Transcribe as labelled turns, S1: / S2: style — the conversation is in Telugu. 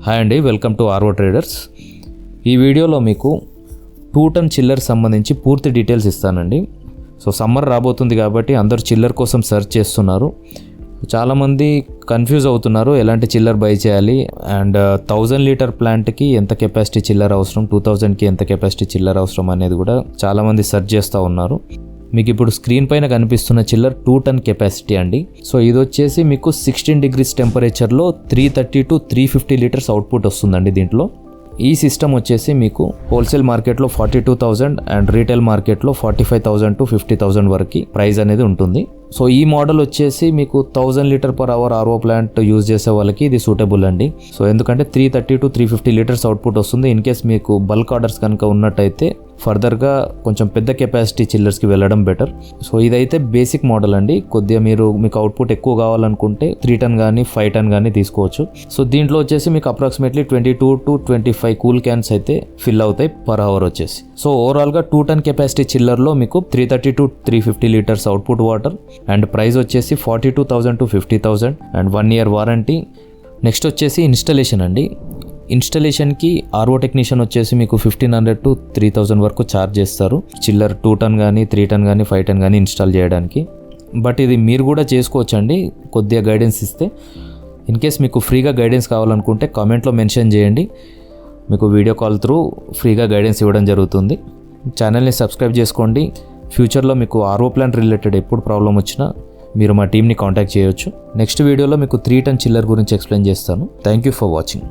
S1: హాయ్ అండి, వెల్కమ్ టు ఆర్వో ట్రేడర్స్. ఈ వీడియోలో మీకు 2 టన్ చిల్లర్ సంబంధించి పూర్తి డీటెయిల్స్ ఇస్తానండి. సో సమ్మర్ రాబోతుంది కాబట్టి అందరూ చిల్లర్ కోసం సెర్చ్ చేస్తున్నారు. చాలామంది కన్ఫ్యూజ్ అవుతున్నారు ఎలాంటి చిల్లర్ బై చేయాలి అండ్ 1000 లీటర్ ప్లాంట్కి ఎంత కెపాసిటీ చిల్లర్ అవసరం, 2000కి ఎంత కెపాసిటీ చిల్లర్ అవసరం అనేది కూడా చాలామంది సెర్చ్ చేస్తూ ఉన్నారు. మీకు ఇప్పుడు స్క్రీన్ పైన కనిపిస్తున్న చిల్లర్ 2 టన్ కెపాసిటీ అండి. సో ఇది వచ్చేసి మీకు 16 degrees టెంపరేచర్లో 330 to 350 లీటర్స్ అవుట్పుట్ వస్తుందండి. దీంట్లో ఈ సిస్టమ్ వచ్చేసి మీకు హోల్సేల్ మార్కెట్లో 42,000 అండ్ రీటైల్ మార్కెట్లో 45,000 to 50,000 వరకు ప్రైస్ అనేది ఉంటుంది. సో ఈ మోడల్ వచ్చేసి మీకు 1000 litre per hour RO plant use చేసే వాళ్ళకి ఇది సూటబుల్ అండి. సో ఎందుకంటే 330 to 350 లీటర్స్ అవుట్పుట్ వస్తుంది. ఇన్ కేస్ మీకు బల్క్ ఆర్డర్స్ కనుక ఉన్నట్టయితే ఫర్దర్గా కొంచెం పెద్ద కెపాసిటీ చిల్లర్స్కి వెళ్ళడం బెటర్. సో ఇదైతే బేసిక్ మోడల్ అండి. కొద్దిగా మీకు అవుట్పుట్ ఎక్కువ కావాలనుకుంటే 3 టన్ కానీ 5 టన్ కానీ తీసుకోవచ్చు. సో దీంట్లో వచ్చేసి మీకు అప్రాక్సిమేట్లీ 22 to 25 కూల్ క్యాన్స్ అయితే ఫిల్ అవుతాయి పర్ అవర్ వచ్చేసి. సో ఓవరాల్గా 2 టన్ కెపాసిటీ చిల్లర్లో మీకు 330 to 350 litres output water and price వచ్చేసి 42,000 to 50,000 and 1 year warranty. Next వచ్చేసి ఇన్స్టలేషన్ అండి. ఇన్స్టలేషన్కి ఆర్ఓ టెక్నీషియన్ వచ్చేసి మీకు 1,500 to 3,000 వరకు ఛార్జ్ చేస్తారు చిల్లర్ 2 టన్ కానీ 3 టన్ కానీ 5 టన్ కానీ ఇన్స్టాల్ చేయడానికి. బట్ ఇది మీరు కూడా చేసుకోవచ్చండి కొద్దిగా గైడెన్స్ ఇస్తే. ఇన్ కేస్ మీకు ఫ్రీగా గైడెన్స్ కావాలనుకుంటే కామెంట్లో మెన్షన్ చేయండి, మీకు వీడియో కాల్ త్రూ ఫ్రీగా గైడెన్స్ ఇవ్వడం జరుగుతుంది. ఛానల్ని సబ్స్క్రైబ్ చేసుకోండి. ఫ్యూచర్లో మీకు ఆర్ఓ ప్లాంట్ రిలేటెడ్ ఎప్పుడు ప్రాబ్లం వచ్చినా మీరు మా టీమ్ని కాంటాక్ట్ చేయొచ్చు. నెక్స్ట్ వీడియోలో మీకు 3 టన్ చిల్లర్ గురించి ఎక్స్ప్లెయిన్ చేస్తాను. Thank you for watching.